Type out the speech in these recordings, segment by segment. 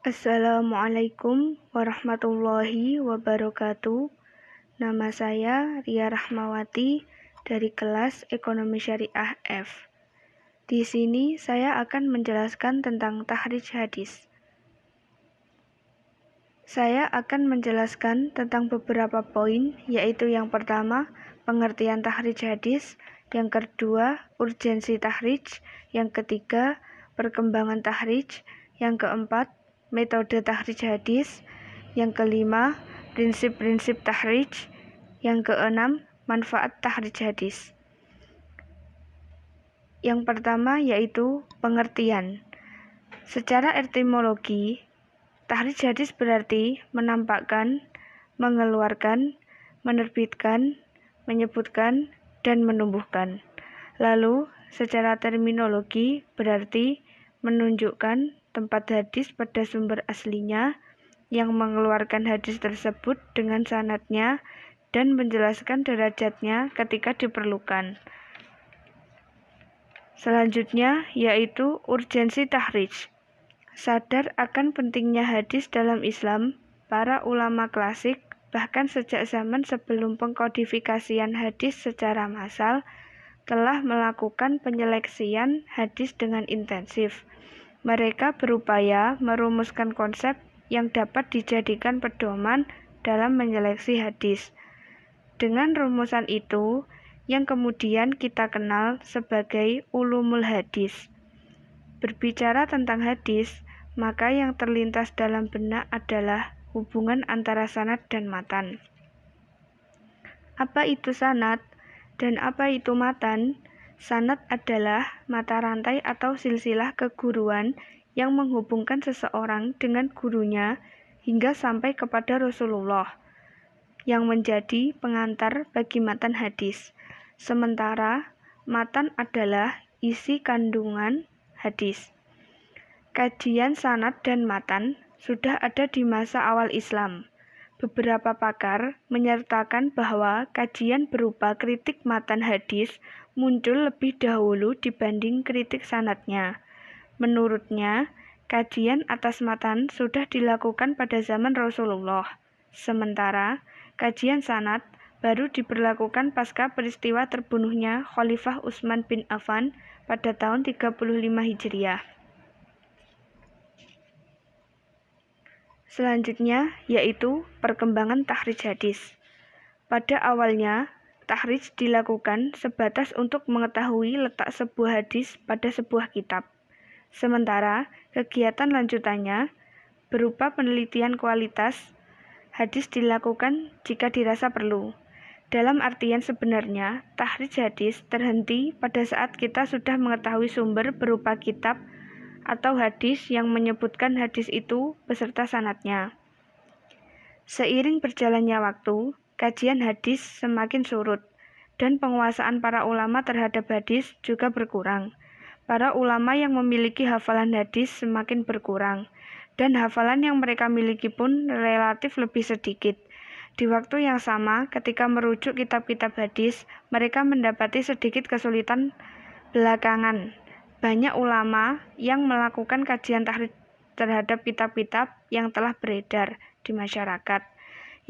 Assalamualaikum warahmatullahi wabarakatuh. Nama saya Ria Rahmawati dari kelas Ekonomi Syariah F. Di sini saya akan menjelaskan tentang takhrij hadis. Saya akan menjelaskan tentang beberapa poin, yaitu yang pertama, pengertian takhrij hadis, yang kedua, urgensi takhrij, yang ketiga, perkembangan takhrij, yang keempat, metode takhrij hadis, yang kelima, prinsip-prinsip takhrij, yang keenam, manfaat takhrij hadis. Yang pertama yaitu pengertian. Secara etimologi, takhrij hadis berarti menampakkan, mengeluarkan, menerbitkan, menyebutkan, dan menumbuhkan. Lalu, secara terminologi berarti menunjukkan tempat hadis pada sumber aslinya, yang mengeluarkan hadis tersebut dengan sanadnya, dan menjelaskan derajatnya ketika diperlukan. Selanjutnya yaitu urgensi takhrij. Sadar akan pentingnya hadis dalam Islam, para ulama klasik, bahkan sejak zaman sebelum pengkodifikasian hadis secara massal, telah melakukan penyeleksian hadis dengan intensif. Mereka berupaya merumuskan konsep yang dapat dijadikan pedoman dalam menyeleksi hadis. Dengan rumusan itu, yang kemudian kita kenal sebagai ulumul hadis. Berbicara tentang hadis, maka yang terlintas dalam benak adalah hubungan antara sanad dan matan. Apa itu sanad dan apa itu matan? Sanad adalah mata rantai atau silsilah keguruan yang menghubungkan seseorang dengan gurunya hingga sampai kepada Rasulullah, yang menjadi pengantar bagi matan hadis. Sementara matan adalah isi kandungan hadis. Kajian sanad dan matan sudah ada di masa awal Islam. Beberapa pakar menyertakan bahwa kajian berupa kritik matan hadis muncul lebih dahulu dibanding kritik sanadnya. Menurutnya, kajian atas matan sudah dilakukan pada zaman Rasulullah. Sementara, kajian sanad baru diberlakukan pasca peristiwa terbunuhnya Khalifah Utsman bin Affan pada tahun 35 Hijriah. Selanjutnya yaitu perkembangan takhrij hadis. Pada awalnya, takhrij dilakukan sebatas untuk mengetahui letak sebuah hadis pada sebuah kitab. Sementara kegiatan lanjutannya berupa penelitian kualitas hadis dilakukan jika dirasa perlu. Dalam artian sebenarnya, takhrij hadis terhenti pada saat kita sudah mengetahui sumber berupa kitab atau hadis yang menyebutkan hadis itu beserta sanadnya. Seiring berjalannya waktu, kajian hadis semakin surut, dan penguasaan para ulama terhadap hadis juga berkurang. Para ulama yang memiliki hafalan hadis semakin berkurang, dan hafalan yang mereka miliki pun relatif lebih sedikit. Di waktu yang sama, ketika merujuk kitab-kitab hadis, mereka mendapati sedikit kesulitan belakangan. Banyak ulama yang melakukan kajian takhrij terhadap kitab-kitab yang telah beredar di masyarakat,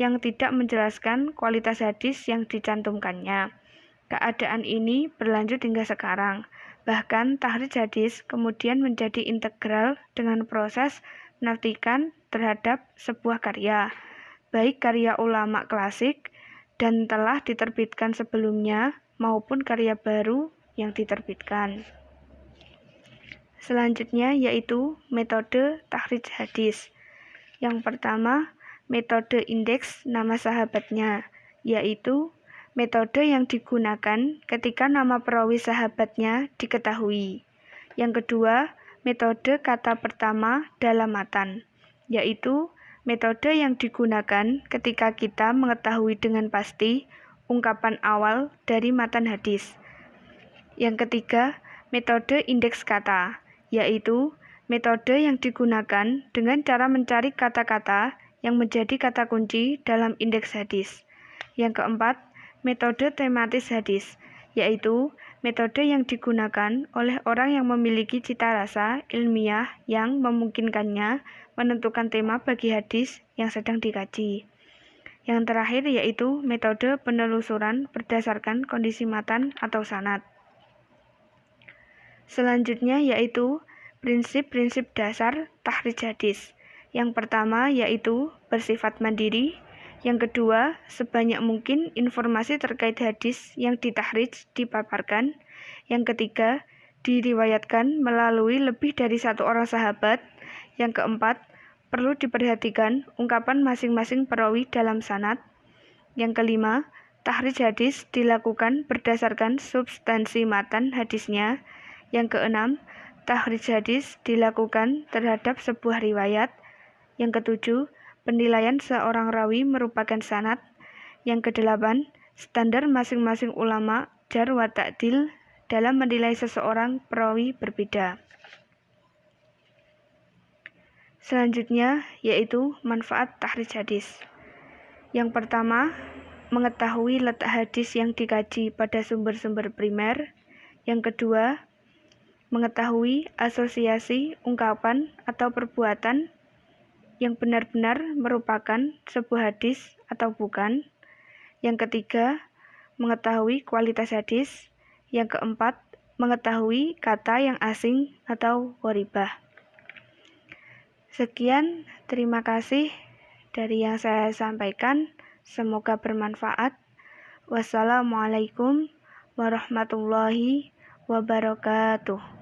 yang tidak menjelaskan kualitas hadis yang dicantumkannya. Keadaan ini berlanjut hingga sekarang. Bahkan takhrij hadis kemudian menjadi integral dengan proses penafsiran terhadap sebuah karya, baik karya ulama klasik dan telah diterbitkan sebelumnya maupun karya baru yang diterbitkan. Selanjutnya yaitu metode takhrij hadis. Yang pertama, metode indeks nama sahabatnya, yaitu metode yang digunakan ketika nama perawi sahabatnya diketahui. Yang kedua, metode kata pertama dalam matan, yaitu metode yang digunakan ketika kita mengetahui dengan pasti ungkapan awal dari matan hadis. Yang ketiga, metode indeks kata, yaitu metode yang digunakan dengan cara mencari kata-kata yang menjadi kata kunci dalam indeks hadis. Yang keempat, metode tematis hadis, yaitu Metode yang digunakan oleh orang yang memiliki cita rasa ilmiah yang memungkinkannya menentukan tema bagi hadis yang sedang dikaji. Yang terakhir yaitu metode penelusuran berdasarkan kondisi matan atau sanad. Selanjutnya yaitu prinsip-prinsip dasar takhrij hadis. Yang pertama yaitu bersifat mandiri. Yang kedua, sebanyak mungkin informasi terkait hadis yang ditakhrij dipaparkan. Yang ketiga, diriwayatkan melalui lebih dari satu orang sahabat. Yang keempat, perlu diperhatikan ungkapan masing-masing perawi dalam sanad. Yang kelima, takhrij hadis dilakukan berdasarkan substansi matan hadisnya. Yang keenam, takhrij hadis dilakukan terhadap sebuah riwayat. Yang ketujuh, penilaian seorang rawi merupakan sanad. Yang kedelapan, standar masing-masing ulama jar wa ta'dil dalam menilai seseorang perawi berbeda. Selanjutnya yaitu manfaat takhrij hadis. Yang pertama, mengetahui letak hadis yang dikaji pada sumber-sumber primer. Yang kedua, mengetahui asosiasi ungkapan atau perbuatan yang benar-benar merupakan sebuah hadis atau bukan. Yang ketiga, mengetahui kualitas hadis. Yang keempat, mengetahui kata yang asing atau gharibah. Sekian, terima kasih dari yang saya sampaikan. Semoga bermanfaat. Wassalamualaikum warahmatullahi wabarakatuh.